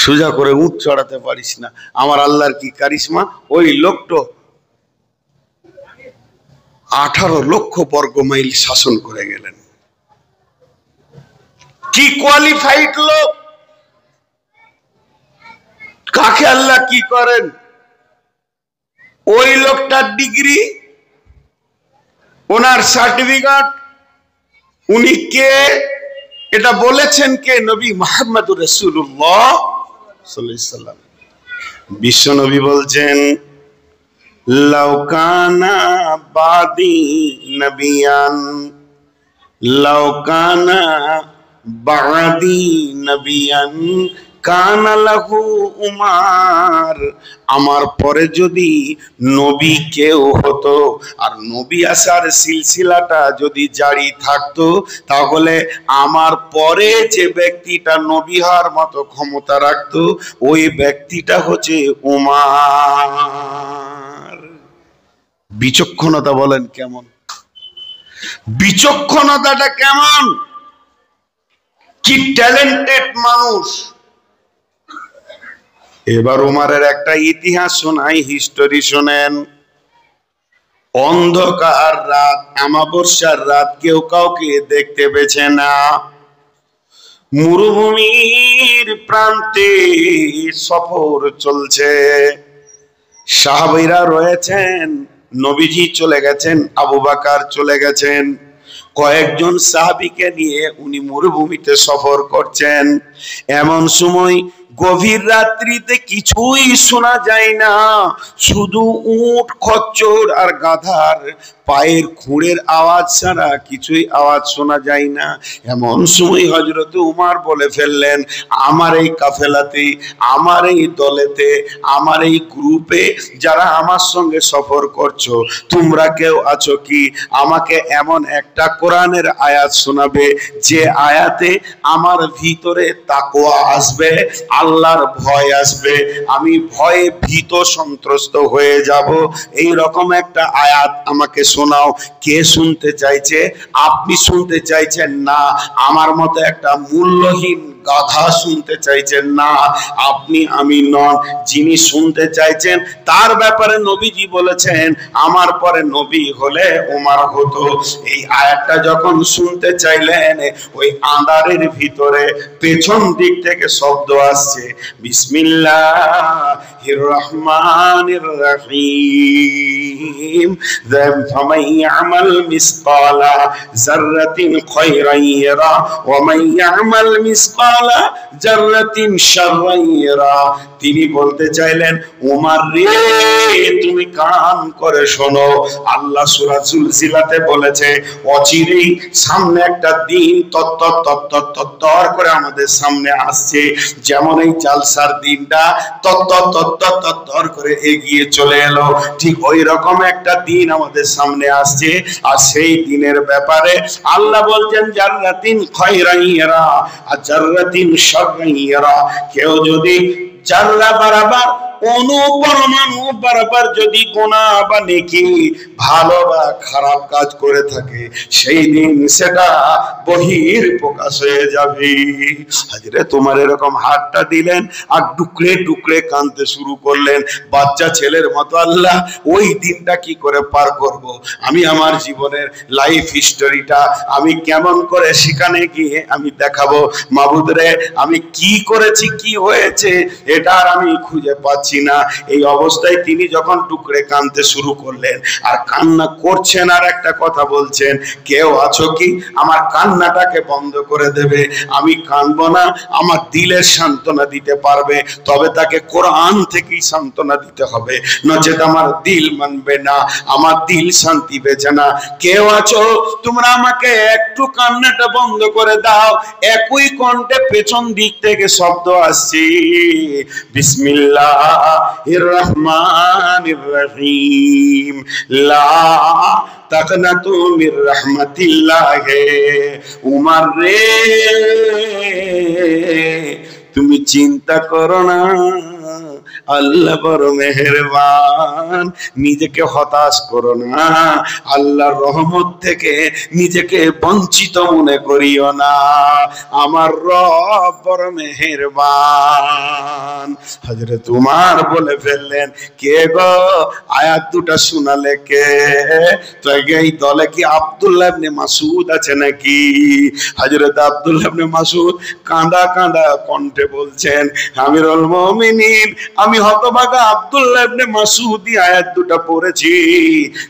সোজা করে উঠ চড়াতে পারিস না। আমার আল্লাহর কি কারিশমা! ওই লোকটো 18 লক্ষ বর্গ মাইল শাসন করে গেলেন। কি কোয়ালিফাইড লোক! কাকে আল্লাহ কি করেন! ওই লোকটার ডিগ্রি, ওনার সার্টিফিকেট, উনি কে এটা বলেছেন কে? নবী মুহাম্মদুর রাসূলুল্লাহ সাল্লাল্লাহু আলাইহি সাল্লাম। বিশ্ব নবী বলছেন, লাউ কানা বাদি নবিয়ান, লাউ কানা বাদি নবিয়ান কানা লাহু উমার। আমার পরে যদি নবী কেউ হতো আর নবী আসার সিলসিলাটা যদি জারি থাকতো, তাহলে আমার পরে যে ব্যক্তিটা নবী হওয়ার মতো ক্ষমতা রাখতো, ওই ব্যক্তিটা হচ্ছে উমার। বিচক্ষণতা বলেন কেমন! বিচক্ষণতাটা কেমন! কি ট্যালেন্টেড মানুষ! এবার উমারের একটা ইতিহাস শোনাই, হিস্টোরি শোনেন। অন্ধকার রাত, অমাবস্যার রাত, কেউ কাউকে দেখতে পেছে না। মরুভূমির প্রান্তে সফর চলছে, সাহাবীরা রয়েছেন, নবীজি চলে গেছেন, আবু বকর চলে গেছেন, কয়েকজন সাহাবীকে নিয়ে উনি মরুভূমিতে সফর করছেন। এমন সময় গভীর রাত্রিতে কিছুই শোনা যায় না, শুধু উট, খচ্চর আর গাধার পায়ের খুঁড়ের আওয়াজ ছাড়া কিছুই আওয়াজ শোনা যায় না। এমন সময় হযরত উমর বলে ফেললেন, আমার এই কাফেলাতে, আমার এই দলেতে, আমার এই গ্রুপে যারা আমার সঙ্গে সফর করছো, তোমরা কেউ আছো কি আমাকে এমন একটা কোরআনের আয়াত শোনাবে যে আয়াতে আমার ভিতরে তাকওয়া আসবে, আল্লাহর ভয় আসবে, আমি ভয়ে ভীত সন্ত্রস্ত হয়ে যাব। এই রকম একটা আয়াত আমাকে শোনাও। কে শুনতে চাইছে? আপনি শুনতে চাইছেন না, আমার মতো একটা মূল্যহীন গাধা শুনতে চাইছেন না, আপনি আমি নন। যিনি শুনতে চাইছেন তার ব্যাপারে নবীজি বলেছেন, আমার পরে নবী হলে ওমর হতো। এই আয়াতটা যখন শুনতে চাইলেন, ওই আঁধারের ভিতরে পেছন দিক থেকে শব্দ আসছে, বিসমিল্লাহির রহমানির রহিম, ফামান ইয়ামাল মিসকালা যাররাতিন খায়রান ইয়ারা ওয়া মান ইয়ামাল মিসকালা যাররাতিন শাররান ইয়ারা। তিনি বলতে চাইলেন, ওমর রে, তুমি কান করে শোনো, আল্লাহ সূরা জুলজিলাতে বলেছে, অচিরেই সামনে একটা দিন তত্তর করে আমাদের সামনে আসছে। যেমন এই জালসার দিনটা তত্তর করে এগিয়ে চলে এলো, ঠিক ওই রকম একটা দিন আমাদের সামনে আসছে। আর সেই দিনের ব্যাপারে আল্লাহ বলছেন, জাররাতিন খায়রান ইয়ারা আর জাররাতিন শাররান ইয়ারা। কেউ যদি জাররা বারাবার, অনুপরমাণু বারবার যদি গুনাহ বা নেকি, ভালো বা খারাপ কাজ করে থাকে, সেই দিন সেটা বহির প্রকাশ হয়ে যাবে। হাজরে তোমার এরকম হাতটা দিলেন আর টুকরে টুকরে কাঁদতে শুরু করলেন বাচ্চা ছেলের মতো। আল্লাহ, ওই দিনটা কি করে পার করব? আমি আমার জীবনের লাইফ হিস্টোরিটা আমি কেমন করে সেখানে গিয়ে আমি দেখাবো? মাবুদ রে, আমি কি করেছি, কি হয়েছে, এটা আর আমি খুঁজে পাচ্ছি না। এই অবস্থায় তিনি যখন টুকরে কাঁদতে শুরু করলেন আর কান্না করছেন, আর একটা কথা বলছেন, কেউ আছো কি আমার কান্নাটাকে বন্ধ করে দেবে? আমি কাঁদবো না, আমার দিলের সান্ত্বনা দিতে পারবে, তবে তাকে কোরআন থেকেই সান্ত্বনা দিতে হবে, নচেত আমার দিল মানবে না, আমার দিল শান্তি পেছে না। কেউ আছো, তোমরা আমাকে একটু কান্নাটা বন্ধ করে দাও। একই কণ্ঠে পেছন দিক থেকে শব্দ আসছে, বিসমিল্লাহ বিসমিল্লাহির রহমানির রহিম লা তাকনাতু মির রাহমাতিল্লাহ। উমর রে, তুমি চিন্তা করো না, আল্লাহ বড় মেহেরবান। নিজেকে হতাশ করো না, আল্লাহর রহমত থেকে নিজেকে বঞ্চিত মনে করিও না, আমার রব বড় মেহেরবান। হযরত উমর বলে ফেললেন, কে গো, আয়াত দুটা শোনালে কে? তো এই দলে কি আব্দুল্লাহ ইবনে মাসউদ আছে নাকি? হযরত আব্দুল্লাহ ইবনে মাসউদ কাঁদা কাঁদা কণ্ঠে বলছেন, আমিরুল মুমিনিন, আমি হতভাগা আব্দুল্লাহ ইবনে মাসউদই আয়াত দুটো পড়েছি।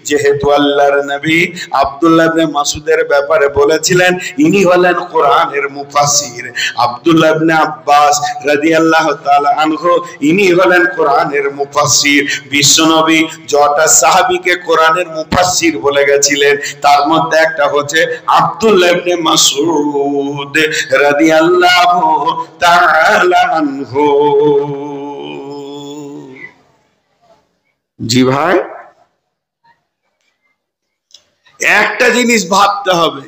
যেহেতু আল্লাহর নবী আব্দুল্লাহ ইবনে মাসউদের ব্যাপারে বলেছিলেন ইনি হলেন কোরআনের মুফাসসির, আব্দুল্লাহ ইবনে আব্বাস রাদিয়াল্লাহু তাআলা আনহু ইনি হলেন কোরআনের মুফাসসির। বিশ্বনবী যটা সাহাবীকে কোরআনের মুফাসসির বলে গেছিলেন, তার মধ্যে একটা হচ্ছে আব্দুল্লাহ ইবনে মাসউদ রাদিয়াল্লাহু তাআলা আনহু। জি ভাই, একটা জিনিস ভাবতে হবে,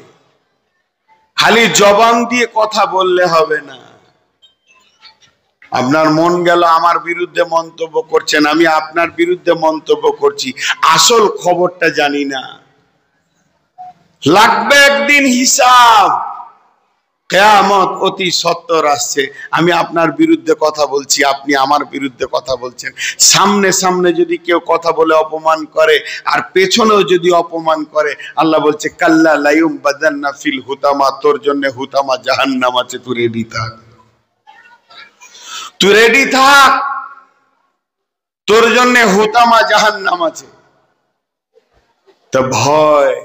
খালি জবান দিয়ে কথা বললে হবে না। আপনার মন গেল আমার বিরুদ্ধে মন্তব্য করছেন, আমি আপনার বিরুদ্ধে মন্তব্য করছি, আসল খবরটা জানি না। লাগবে একদিন হিসাব, কিয়ামত অতি সত্বর আসছে। আমি আপনার বিরুদ্ধে কথা বলছি, আপনি আমার বিরুদ্ধে কথা বলছেন। সামনে সামনে যদি কেউ কথা বলে অপমান করে, আর পেছনেও যদি অপমান করে, আল্লাহ বলছে কাল্লা লায়ুম বাদান্না ফিল হুতামা, তোর জন্য হুতামা জাহান্নাম আছে, তুই রেডি থাক, তুই রেডি থাক, তোর জন্য হুতামা জাহান্নাম আছে। তো ভয়,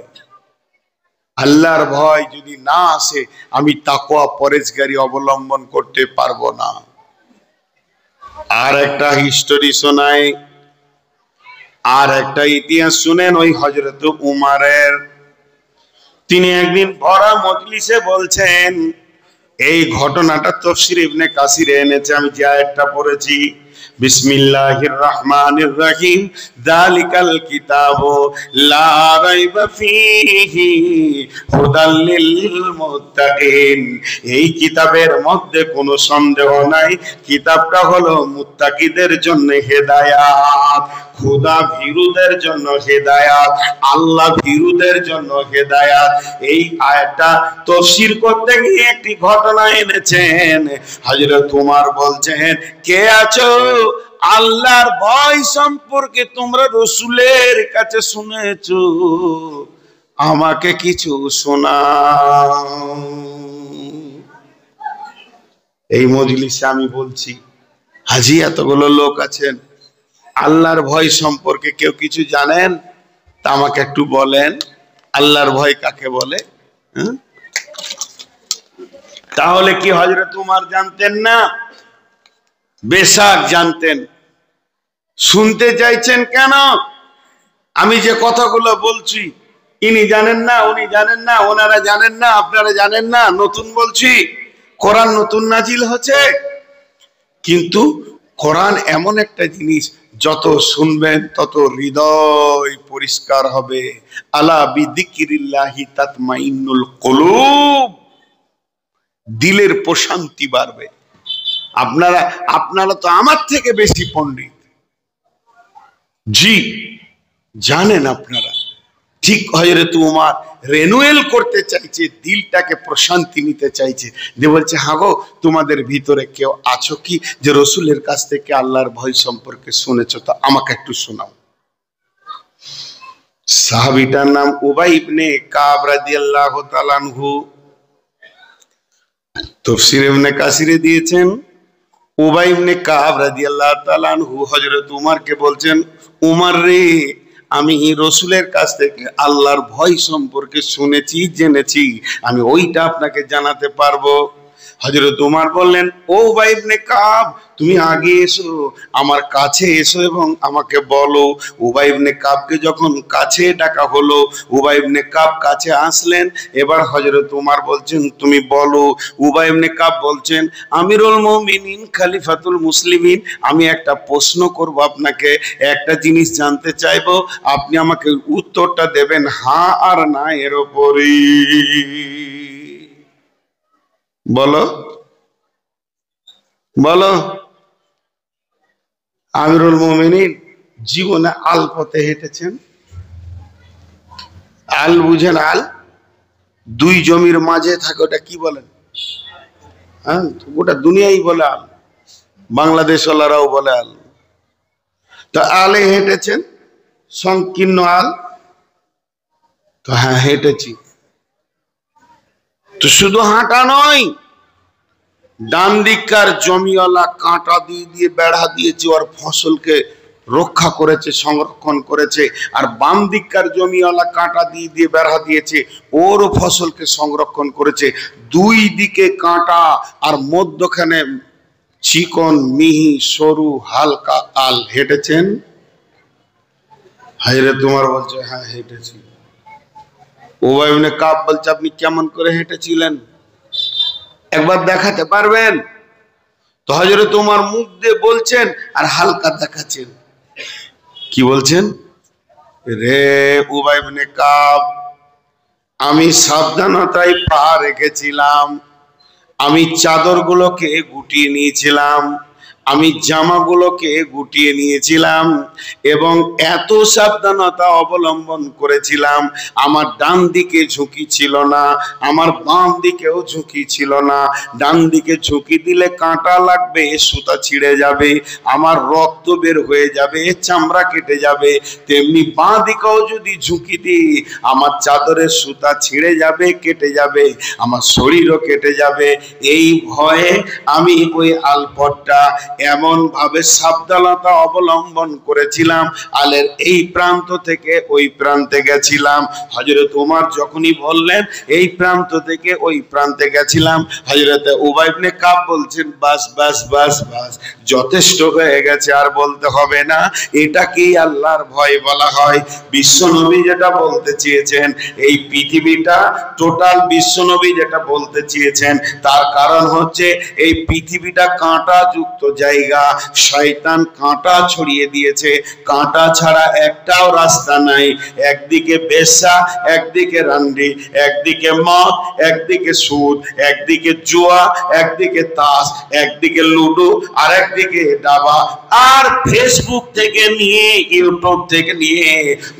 আল্লাহর ভয় যদি না আসে, আমি তাকওয়া পরেজগারি অবলম্বন করতে পারবো না। আর একটা হিস্টোরি শোনাই, আর একটা ইতিহাস শুনেন ওই হযরত উমরের। তিনি একদিন ভরা মজলিসে বলছেন, এই ঘটনাটা তাফসীর ইবনে কাসিরে এনেছে, আমি যে আয়াতটা পড়েছি, বিসমিল্লাহির রহমানির রহিম যালিকাল কিতাবু লা রাইবা ফীহি হুদাল লিল মুত্তাকিন। এই কিতাবের মধ্যে কোনো সন্দেহ নাই, কিতাবটা হলো মুত্তাকিদের জন্য হেদায়াত, খোদা ভীরুদের জন্য হেদায়াত, আল্লাহ ভীরুদের জন্য হেদায়াত। এই আয়াতটা তাফসীর করতে গিয়ে একটি ঘটনা এনেছেন। হযরত উমর বলছেন, কে আছো আল্লাহর ভয় সম্পর্কে তোমরা রাসূলের কাছে শুনেছো, আমাকে কিছু শোনাও। এই মজলিসে আমি বলছি, হাজি এতগুলো লোক আছেন, আল্লাহর ভয় সম্পর্কে কেউ কিছু জানেন? তা আমাকে একটু বলেন, আল্লাহর ভয় কাকে বলে? তাহলে কি হযরত উমর জানতেন না? বেশক জানতেন। শুনতে চাইছেন কেন? আমি যে কথাগুলো বলছি, ইনি জানেন না, উনি জানেন না, ওনারা জানেন না, আপনারা জানেন না, নতুন বলছি। কোরআন নতুন নাজিল হচ্ছে, কিন্তু কোরআন এমন একটা জিনিস, যত শুনবেন তত হৃদয় পরিষ্কার হবে। আলা বিযিকরিল্লাহি তাতমাইন্নুল কুলুব, দিলের প্রশান্তি বাড়বে। আপনারা তো আমার থেকে বেশি পণ্ডিত, জি জানেন আপনারা। ঠিক হযরত উমর রেনুয়েল করতে চাইছে, দিলটাকে প্রশান্তি নিতে চাইছে, যে বলছে, হ্যাঁ গো, তোমাদের ভিতরে কেউ আছো কি যে রাসূলের কাছ থেকে আল্লাহর ভয় সম্পর্কে শুনেছো? তো আমাকে একটু শোনাও। সাহাবীটার নাম উবাই ইবনে কাব রাদিয়াল্লাহু তাআলা আনহু। তাফসীর ইবনে কাসিরে দিয়েছেন, উবাই ইবনে কাব রাদিয়াল্লাহু তাআলা আনহু হযরত উমরকে বলছেন, উমর রে, আমি রাসূলের কাছ থেকে আল্লাহর ভয় সম্পর্কে শুনেছি, জেনেছি, আমি ওইটা আপনাকে জানাতে পারবো। হযরত উমর বললেন, ও উবাই ইবনে কাব, তুমি আগে এসো, আমার কাছে এসো এবং আমাকে বলো। উবাই ইবনে কাবকে যখন কাছে ডাকা হলো, উবাই ইবনে কাব কাছে আসলেন। এবার হযরত উমর বলছেন, তুমি বলো। উবাই ইবনে কাব বলছেন, আমিরুল মুমিনিন, খলিফাতুল মুসলিমিন, আমি একটা প্রশ্ন করব আপনাকে, একটা জিনিস জানতে চাইবো, আপনি আমাকে উত্তরটা দেবেন হ্যাঁ আর না এর উপরই। বলো বলো। আমিরুল মুমিনিন জীবনে আল পথে হেঁটেছেন। আল বুঝেন? আল দুই জমির মাঝে থাকে, ওটা কি বলেন? হ্যাঁ, গোটা দুনিয়াই বলে আল, বাংলাদেশ ওয়ালারাও বলে আল। তো আলে হেঁটেছেন, সংকীর্ণ আল। তো হ্যাঁ, হেঁটেছি। তো শুধু হাঁটা নয়, ডান দিককার জমিওয়ালা কাঁটা দিয়ে দিয়ে বেড়া দিয়েছে, ওর ফসলকে রক্ষা করেছে, সংরক্ষণ করেছে। আর বাম দিককার জমিওয়ালা কাঁটা দিয়ে দিয়ে বেড়া দিয়েছে, ওর ফসলকে সংরক্ষণ করেছে। দুই দিকে কাঁটা আর মধ্যখানে চিকন মিহি সরু হালকা আল। হেঁটেছেন? হায়রে তোমার বলছে হ্যাঁ হেঁটেছি। উবাই ইবনে কাব বলছে, আপনি কেমন করে হেঁটেছিলেন একবার দেখাতে পারবেন? তো হযরত উমর মুখ দিয়ে বলছেন আর হালকা দেখাচ্ছেন। কি বলছেন? রে উবাই ইবনে কাব, আমি সাবধানতায় পা রেখেছিলাম, আমি চাদরগুলোকে গুটিয়ে নিয়েছিলাম, আমি জামাগুলোকে গুটিয়ে নিয়েছিলাম এবং এত সাবধানতা অবলম্বন করেছিলাম, আমার ডান দিকে ঝুঁকি ছিল না, আমার বাম দিকেও ঝুঁকি ছিল না। ডান দিকে ঝুঁকি দিলে কাঁটা লাগবে, সুতা ছিঁড়ে যাবে, আমার রক্ত বের হয়ে যাবে, চামড়া কেটে যাবে। তেমনি বাঁ দিকেও যদি ঝুঁকি দিই, আমার চাদরের সুতা ছিঁড়ে যাবে, কেটে যাবে, আমার শরীরও কেটে যাবে। এই ভয়ে আমি ওই আলপথটা এমন ভাবে সাবধানতা অবলম্বন করেছিলাম, আলের এই প্রান্ত থেকে ওই প্রান্তে গেছিলাম। হযরত ওমর যখনই বললেন এই প্রান্ত থেকে ওই প্রান্তে গেছিলাম, হযরত উবাই ইবনে কাব বলছেন, বাস বাস বাস বাস, যথেষ্ট হয়ে গেছে, আর বলতে হবে না। এটাকেই আল্লাহর ভয় বলা হয়। বিশ্বনবী যেটা বলতে চেয়েছেন, এই পৃথিবীটা টোটাল বিশ্বনবী যেটা বলতে চেয়েছেন, তার কারণ হচ্ছে এই পৃথিবীটা কাঁটা যুক্ত জায়গা। শয়তান কাঁটা ছড়িয়ে দিয়েছে, কাঁটা ছাড়া একটাও রাস্তা নাই। একদিকে বেশ্যা, একদিকে রান্ডি, একদিকে মদ, একদিকে সুদ, একদিকে জুয়া, একদিকে তাস, একদিকে লুডো, আর একদিকে দাবা। আর ফেসবুক থেকে নিয়ে ইউটিউব থেকে নিয়ে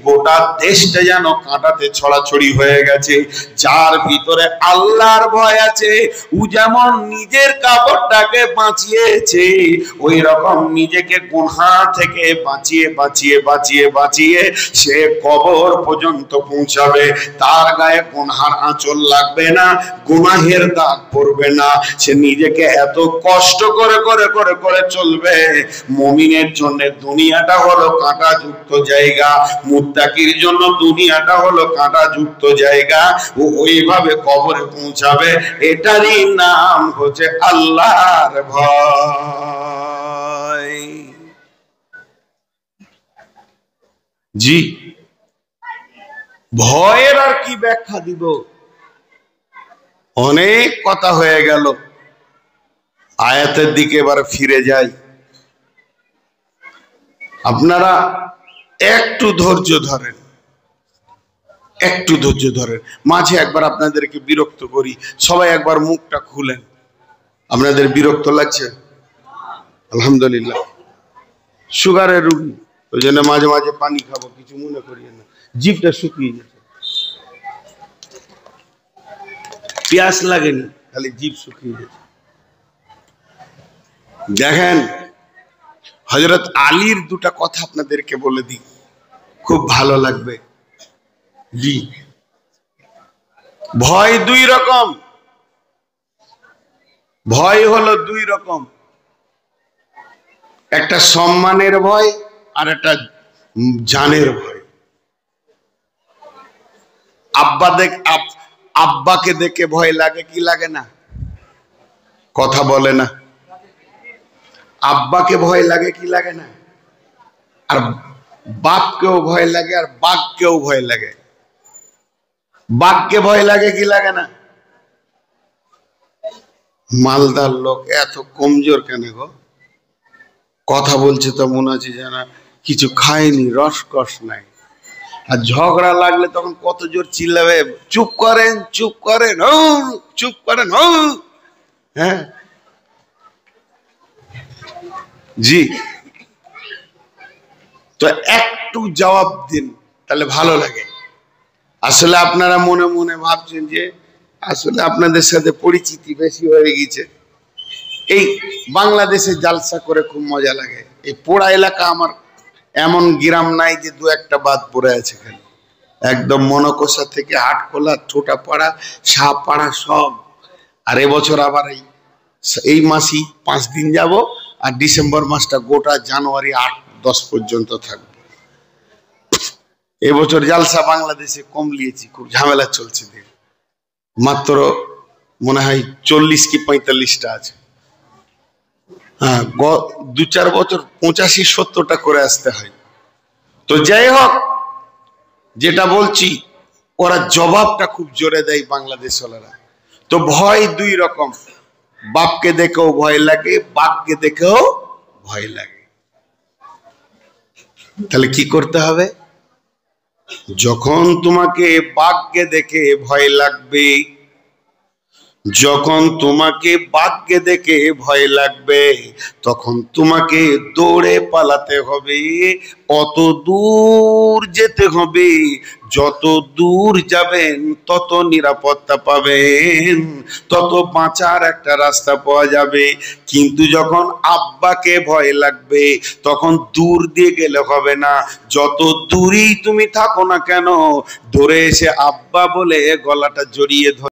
গোটা দেশটা যেন কাঁটাতে ছড়াছড়ি হয়ে গেছে। যার ভিতরে আল্লাহর ভয় আছে, ও যেমন নিজের কাপড়টাকে বাঁচিয়েছে, ওই রকম নিজেকে গুনাহ থেকে বাঁচিয়ে বাঁচিয়ে বাঁচিয়ে বাঁচিয়ে সে কবর পর্যন্ত পৌঁছাবে। তার গায়ে গুনাহের আঁচল লাগবে না, গুনাহের দাগ পড়বে না। সে নিজেকে এত কষ্ট করে করে করে করে চলবে। মুমিনের জন্য দুনিয়াটা হলো কাঁটাযুক্ত জায়গা, মুত্তাকির জন্য দুনিয়াটা হলো কাঁটাযুক্ত জায়গা। ও ওইভাবে কবরে পৌঁছাবে। এটারই নাম হচ্ছে আল্লাহর ভয়। জি, ভয়ের আর কি ব্যাখ্যা দিব? অনেক কথা হয়ে গেল, আয়াতের দিকে এবার ফিরে যাই। আপনারা একটু ধৈর্য ধরেন, একটু ধৈর্য ধরেন। মাঝে একবার আপনাদেরকে বিরক্ত করি, সবাই একবার মুখটা খুলেন। আপনাদের বিরক্ত লাগছে? আলহামদুলিল্লাহ। সুগারের রুগী, ওই জন্য মাঝে মাঝে পানি খাবো, কিছু মনে করিয়েন না। জিভটা শুকিয়ে গেছে, পেঁয়াজ লাগেনি, খালি জিভ শুকিয়ে গেছে। দেখেন, হযরত আলীর দুটা কথা আপনাদেরকে বলে দিই, খুব ভালো লাগবে। জি, ভয় দুই রকম। ভয় হলো দুই রকম, একটা সম্মানের ভয় আর একটা জানের ভয়। আব্বাকে দেখে ভয় লাগে কি লাগে না? কথা বলে না। আব্বাকে ভয় লাগে কি লাগে না? আর বাপকেও ভয় লাগে, আর বাঘকেও ভয় লাগে। বাঘকে ভয় লাগে কি লাগে না? মালদার লোক এত কমজোর কেন গো? কথা বলছে তো মনে হচ্ছে যেন কিছু খায়নি, রসকস নাই। আর ঝগড়া লাগলে তখন কত জোর চিল্লাবে, চুপ করেন চুপ করেন, ও চুপ করেন, ও হ্যাঁ জি। তো একটু জবাব দিন, তাহলে ভালো লাগে। আসলে আপনারা মনে মনে ভাবছেন যে আসলে আপনাদের সাথে পরিচিতি বেশি হয়ে গেছে। এই বাংলাদেশে জালসা করে খুব মজা লাগে। এই পোড়া এলাকা আমার এমন গ্রাম নাই যে দু একটা বাদ পড়ে আছে। খালি একদম মনকষা থেকে হাটখোলা, ঠোঁটাপাড়া, সাপাড়া সব। আর এবছর আবার এই মাসই 5 দিন যাব, আর ডিসেম্বর মাসটা গোটা জানুয়ারি 8-10 পর্যন্ত থাকবো। এবছর জালসা বাংলাদেশে কম নিয়েছি, খুব ঝামেলা চলছে। মাত্র মনে হয় 40 কি 45টা আছে। হ্যাঁ, 2-4 বছর 85-70টা করে আসতে হয়। তো যাই হোক, যেটা বলছি, ওরা জবাবটা খুব জোরে দেয় বাংলাদেশ ওরা। তো ভয় দুই রকম, বাপকে দেখেও ভয় লাগে, বাপকে দেখেও ভয় লাগে। তাহলে কি করতে হবে? যখন তোমাকে বাঘকে দেখে ভয় লাগবে, যখন তোমাকে বাঘকে দেখে ভয় লাগবে, তখন তোমাকে দৌড়ে পালাতে হবে। অত দূর যেতে হবে, যত দূর যাবেন তত নিরাপত্তা পাবেন, তত বাঁচার একটা রাস্তা পাওয়া যাবে। কিন্তু যখন আব্বাকে ভয় লাগবে, তখন দূর দিয়ে গেলে হবে না। যত দূরেই তুমি থাকো না কেন, ধরে এসে আব্বা বলে গলাটা জড়িয়ে ধরে